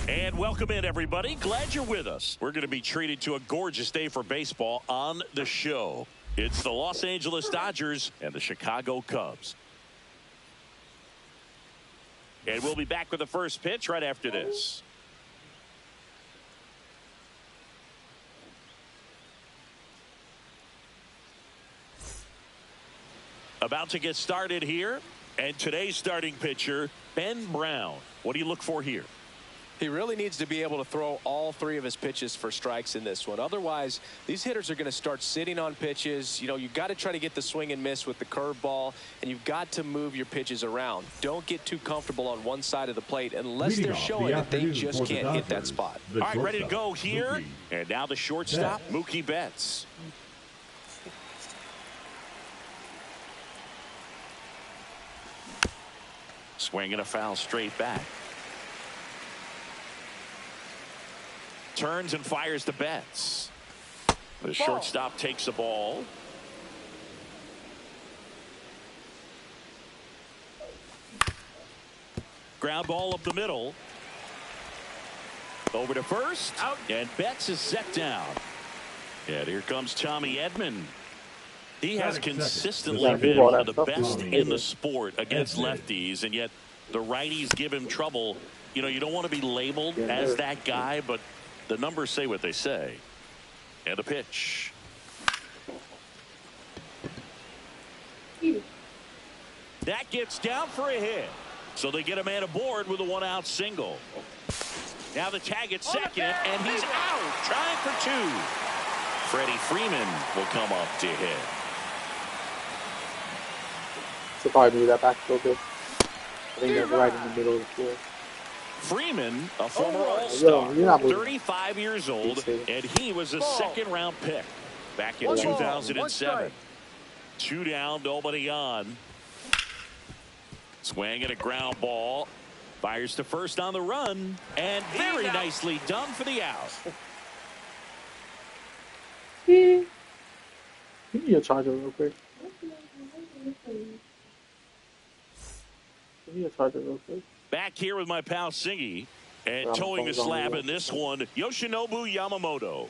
And welcome in, everybody. Glad you're with us. We're going to be treated to a gorgeous day for baseball on the show. It's the Los Angeles Dodgers and the Chicago Cubs. And we'll be back with the first pitch right after this. About to get started here. And today's starting pitcher, Ben Brown. What do you look for here? He really needs to be able to throw all three of his pitches for strikes in this one. Otherwise, these hitters are going to start sitting on pitches. You know, you've got to try to get the swing and miss with the curveball, and you've got to move your pitches around. Don't get too comfortable on one side of the plate unless they're showing that they just can't hit that spot. All right, ready to go here. And now the shortstop, Mookie Betts. Swinging a foul straight back. Turns and fires to Betts. The shortstop takes the ball. Ground ball up the middle. Over to first. Out. And Betts is set down. And here comes Tommy Edman. He has consistently been one of the best in the sport against lefties, and yet the righties give him trouble. You know, you don't want to be labeled as that guy, but the numbers say what they say. And a pitch. That gets down for a hit. So they get a man aboard with a one-out single. Now the tag at second, and he's out. Trying for two. Freddie Freeman will come up to hit. Should probably move that back a little bit. I think that's right in the middle of the floor. Freeman, a former All-Star, 35 years old, and he was a second-round pick back in 2007. Two down, nobody on. Swing and a ground ball. Fires to first on the run, and very nicely done for the out. Give me a charger real quick. Back here with my pal Singy, and towing the slab in this one, Yoshinobu Yamamoto.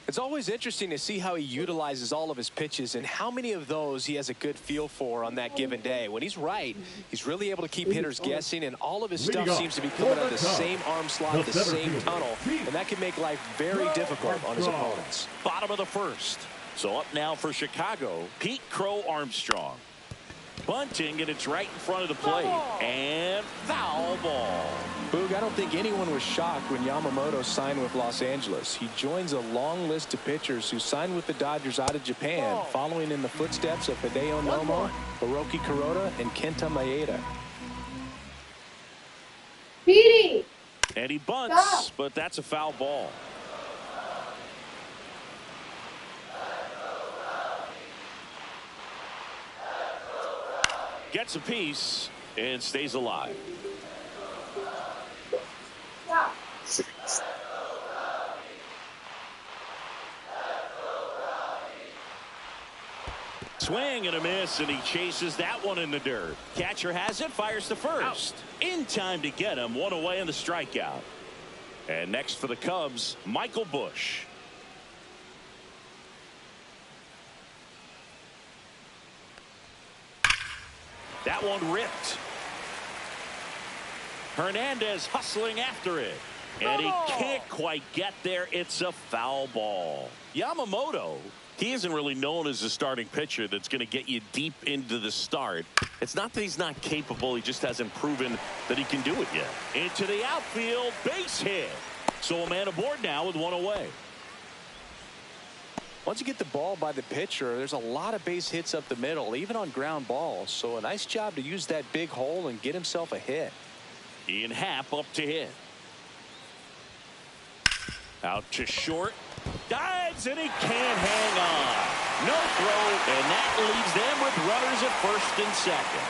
It's always interesting to see how he utilizes all of his pitches and how many of those he has a good feel for on that given day. When he's right, he's really able to keep hitters guessing, and all of his stuff seems to be coming out of the same arm slot, the same tunnel, and that can make life very difficult on his opponents. Bottom of the first. So up now for Chicago, Pete Crow Armstrong. Bunting, and it's right in front of the plate. And foul ball. Boog, I don't think anyone was shocked when Yamamoto signed with Los Angeles. He joins a long list of pitchers who signed with the Dodgers out of Japan, following in the footsteps of Hideo Nomo, Hiroki Kuroda, and Kenta Maeda. Petey! And he bunts, but that's a foul ball. Gets a piece and stays alive. Swing and a miss, and he chases that one in the dirt. Catcher has it, fires to first. In time to get him, one away in the strikeout. And next for the Cubs, Michael Busch. That one ripped. Hernandez hustling after it. And he can't quite get there. It's a foul ball. Yamamoto, he isn't really known as a starting pitcher that's going to get you deep into the start. It's not that he's not capable. He just hasn't proven that he can do it yet. Into the outfield, base hit. So a man aboard now with one away. Once you get the ball by the pitcher, there's a lot of base hits up the middle, even on ground balls. So a nice job to use that big hole and get himself a hit. Ian Happ up to hit. Out to short. Dives, and he can't hang on. No throw, and that leaves them with runners at first and second.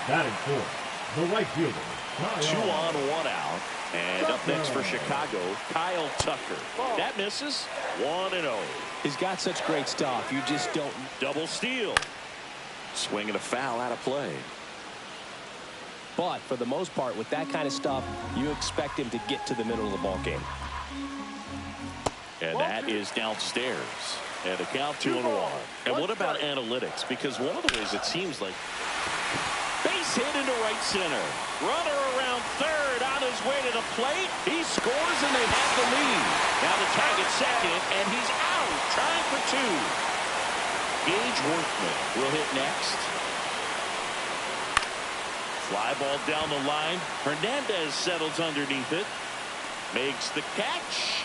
Batting fourth, The right fielder, Kyle. 2 on, 1 out. And up next for Chicago, Kyle Tucker. That misses. 1-0. He's got such great stuff. You just don't. Double steal. Swing and a foul out of play. But for the most part, with that kind of stuff, you expect him to get to the middle of the ball game. And that is downstairs. And the count 2-1. And what about analytics? Because one of the ways it seems like base hit into right center. Runner around third on his way to the plate. He scores and they have the lead. Now the tag at second and he's out trying for 2. Gage Workman will hit next. Fly ball down the line. Hernandez settles underneath it. Makes the catch.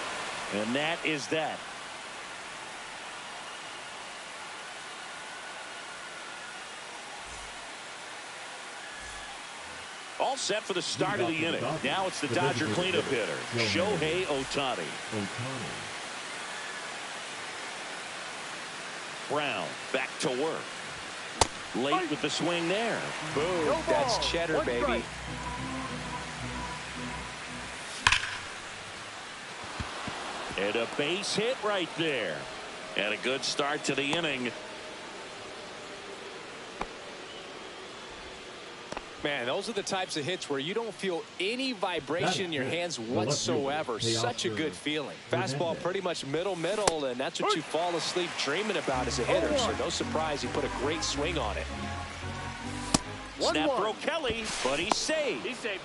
And that is that. All set for the start of the inning. Now it's the Dodger cleanup hitter, Shohei Ohtani. Brown back to work. Late with the swing there. Boom. That's cheddar, baby. And a base hit right there. And a good start to the inning. Man, those are the types of hits where you don't feel any vibration in your hands whatsoever. Such a good feeling. Fastball pretty much middle, and that's what you fall asleep dreaming about as a hitter. So no surprise he put a great swing on it. Snap broke Kelly, but he's saved. He's safe.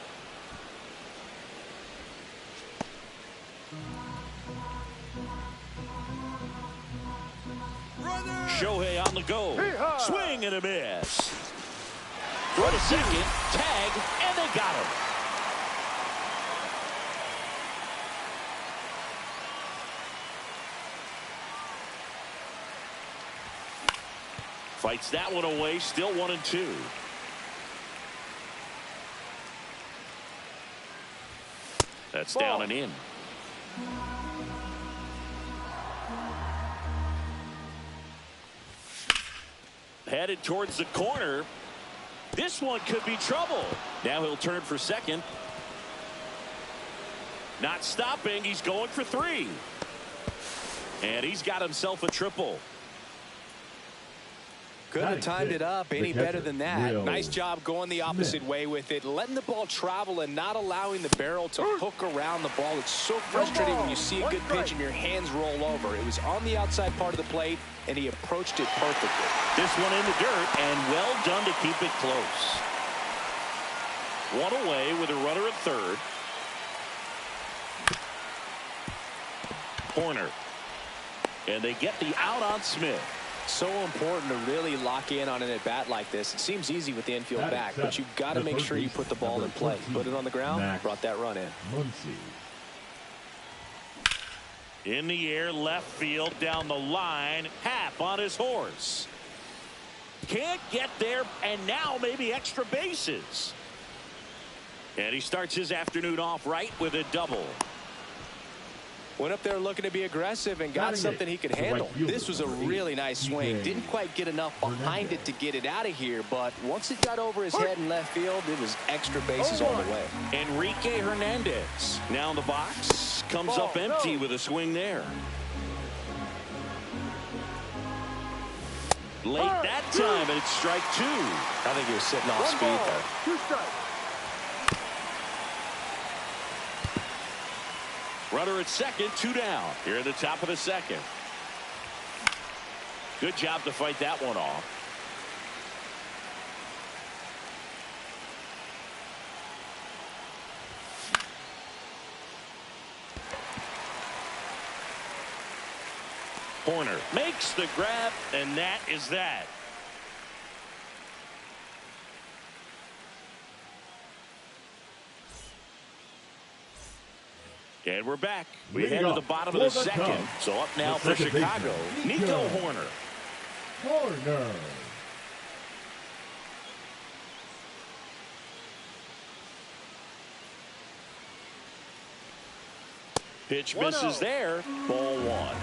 Shohei on the go. Swing and a miss. Throw to second, tag, and they got him. Fights that one away, still 1-2. That's down and in. Headed towards the corner. This one could be trouble. Now he'll turn for second. Not stopping. He's going for 3. And he's got himself a triple. Couldn't have timed it up any better than that. Nice job going the opposite way with it, letting the ball travel and not allowing the barrel to hook around the ball. It's so frustrating when you see a good pitch and your hands roll over. It was on the outside part of the plate, and he approached it perfectly. This one in the dirt, and well done to keep it close. 1 away with a runner at third. Corner. And they get the out on Smith. So important to really lock in on an at-bat like this. It seems easy with the infield back, but you've got to make sure you put the ball in play. Put it on the ground, brought that run in. In the air, left field, down the line. Happ on his horse. Can't get there, and now maybe extra bases. And he starts his afternoon off right with a double. Went up there looking to be aggressive and got something he could handle. This was a really nice swing. Didn't quite get enough behind it to get it out of here, but once it got over his head in left field, it was extra bases all the way. Enrique Hernandez now in the box. Comes up empty with a swing there. Late that time, and it's strike 2. I think he was sitting off speed there. 2 strikes. Runner at second, 2 down. Here at the top of the second. Good job to fight that one off. Horner makes the grab, and that is that. And we're back. We head to the bottom of the second. So up now for Chicago, Nico Hoerner. Pitch misses there. Ball 1.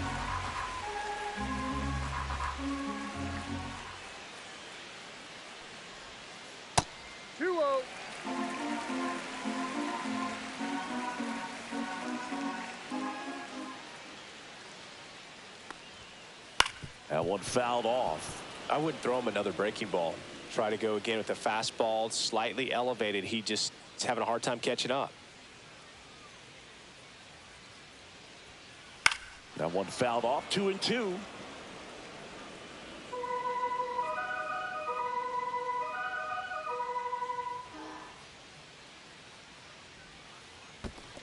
That one fouled off. I wouldn't throw him another breaking ball. Try to go again with a fastball, slightly elevated. He just is having a hard time catching up. That one fouled off. 2-2.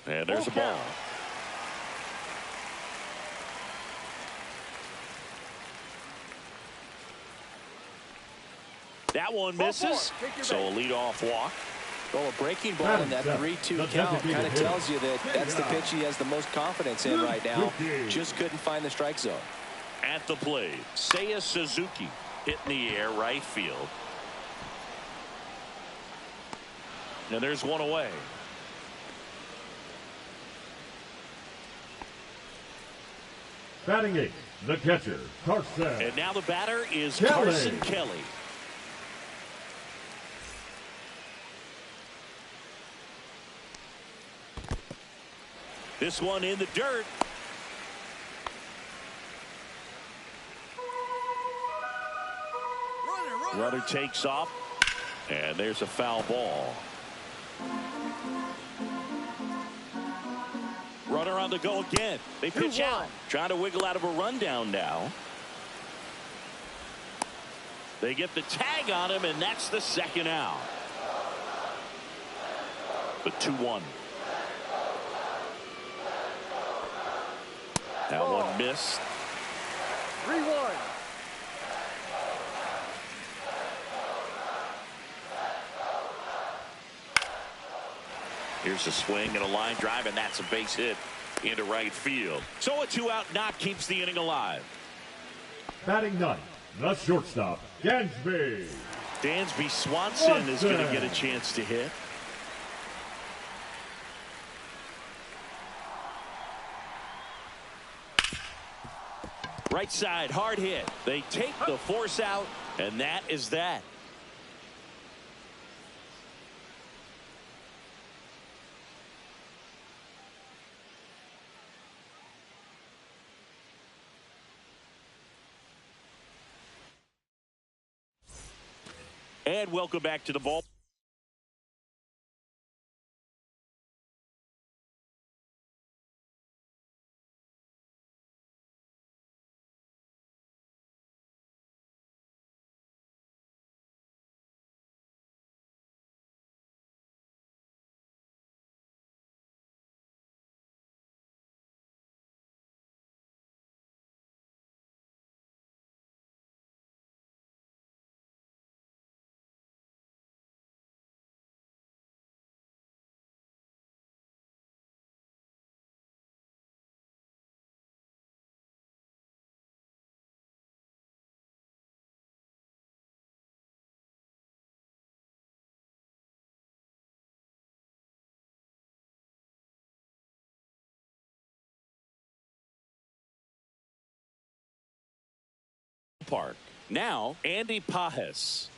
And there's a ball. That one misses. So a leadoff walk. Well, a breaking ball in that 3-2 count kind of tells you that that's the pitch he has the most confidence in right now. Just couldn't find the strike zone. At the plate, Seiya Suzuki hitting the air right field. And there's one away. Batting 8, the catcher, Carson. And now the batter is Kelly. Carson Kelly. This one in the dirt. Runner takes off. And there's a foul ball. Runner on the go again. They pitch out. Trying to wiggle out of a rundown now. They get the tag on him, and that's the second out. The 2-1. That one missed. 3-1. Here's a swing and a line drive, and that's a base hit into right field. So a 2-out knock keeps the inning alive. Batting 9, the shortstop, Dansby. Dansby Swanson is going to get a chance to hit. Right side, hard hit. They take the force out, and that is that. And welcome back to the ball. Park. Now, Andy Pages.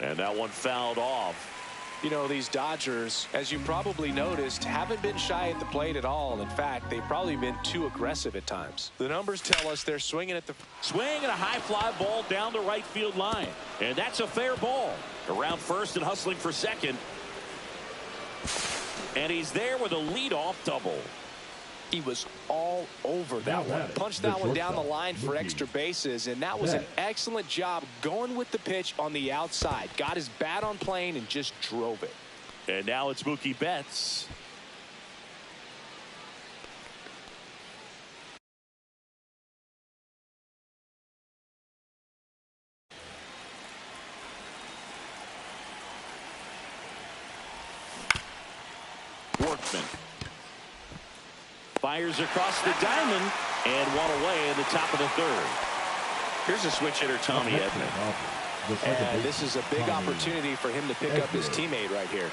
And that one fouled off. You know, these Dodgers, as you probably noticed, haven't been shy at the plate at all. In fact, they've probably been too aggressive at times. The numbers tell us they're swinging at the Swing and a high fly ball down the right field line. And that's a fair ball. Around first and hustling for second. And he's there with a leadoff double. He was all over that one. Punched that one down the line for extra bases, and that was an excellent job going with the pitch on the outside. Got his bat on plane and just drove it. And now it's Mookie Betts. Workman. Fires across the diamond and one away in the top of the third. Here's a switch hitter, Tommy Edman. And this is a big opportunity for him to pick up his teammate right here.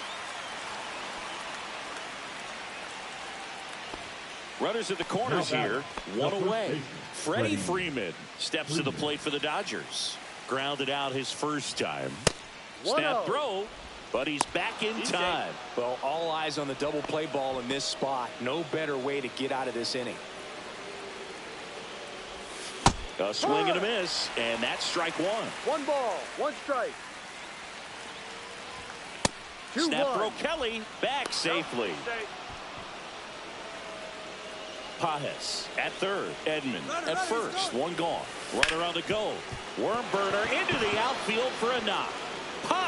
Runners at the corners here. One away. Freddie Freeman steps to the plate for the Dodgers. Grounded out his first time. Snap throw. But he's back in time. Well, all eyes on the double play ball in this spot. No better way to get out of this inning. A swing and a miss, and that's strike one. 1 ball, 1 strike. 2-1. Snap throw, Kelly back safely. Pages at third. Edman at first. One gone. Runner on the go. Worm burner into the outfield for a knock.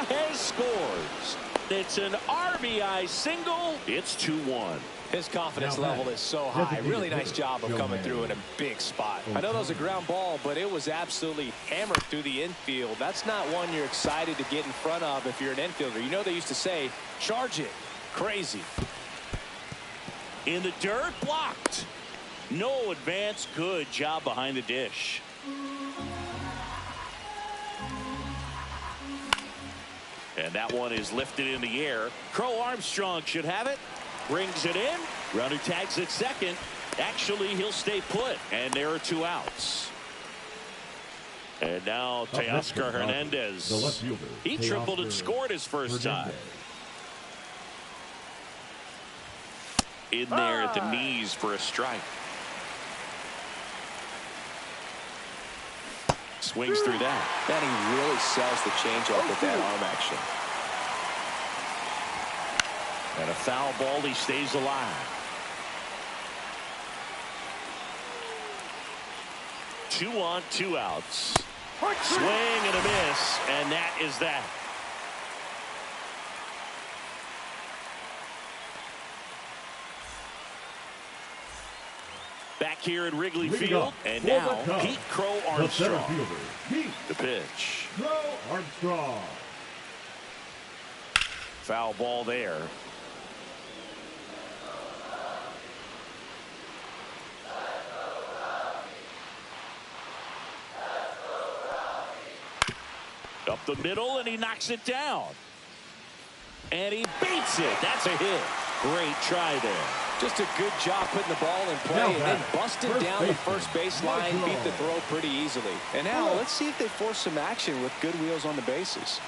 Pages scores. It's an RBI single. It's 2-1. His confidence level is so high. Really nice job of coming through in a big spot. I know that was a ground ball, but it was absolutely hammered through the infield. That's not one you're excited to get in front of if you're an infielder. You know they used to say, charge it. Crazy. In the dirt, blocked. No advance. Good job behind the dish. And that one is lifted in the air. Crow Armstrong should have it. Brings it in. Runner tags at second. Actually, he'll stay put. And there are 2 outs. And now Teoscar Hernandez. The left fielder. He tripled and scored his first time. In there at the knees for a strike. Swings through that. He really sells the changeup with that arm action. And a foul ball. He stays alive. 2 on, 2 outs. Swing and a miss, and that is that. Back here at Wrigley Field, and now Pete Crow Armstrong. The pitch. Crow Armstrong. Foul ball there. Up the middle, and he knocks it down. And he beats it. That's a hit. Great try there. Just a good job putting the ball in play and then busted down the first base line, beat the throw pretty easily. And now let's see if they force some action with good wheels on the bases.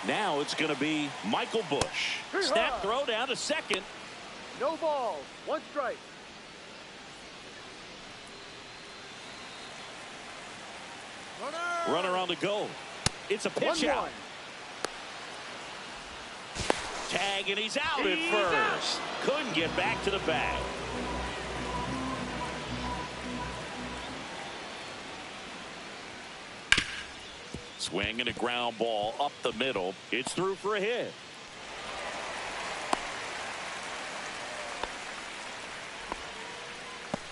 Now it's going to be Michael Busch. Snap throw down to second. No balls, 1 strike. Runner on the go. It's a pitch out. Tag, and he's out at first. Couldn't get back to the bag. Swing and a ground ball up the middle. It's through for a hit.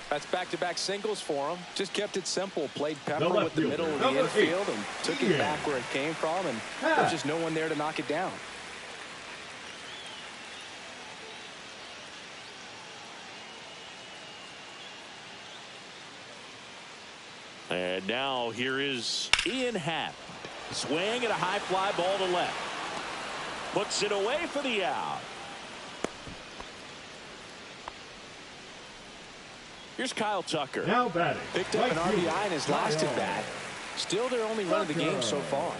That's back-to-back singles for him. Just kept it simple. Played Pepper with the middle of the infield and took it back where it came from, and there's just no one there to knock it down. And now here is Ian Happ. Swing and a high fly ball to left. Puts it away for the out. Here's Kyle Tucker. Now batting. Picked up an RBI in his last at bat. Still their only run of the game so far.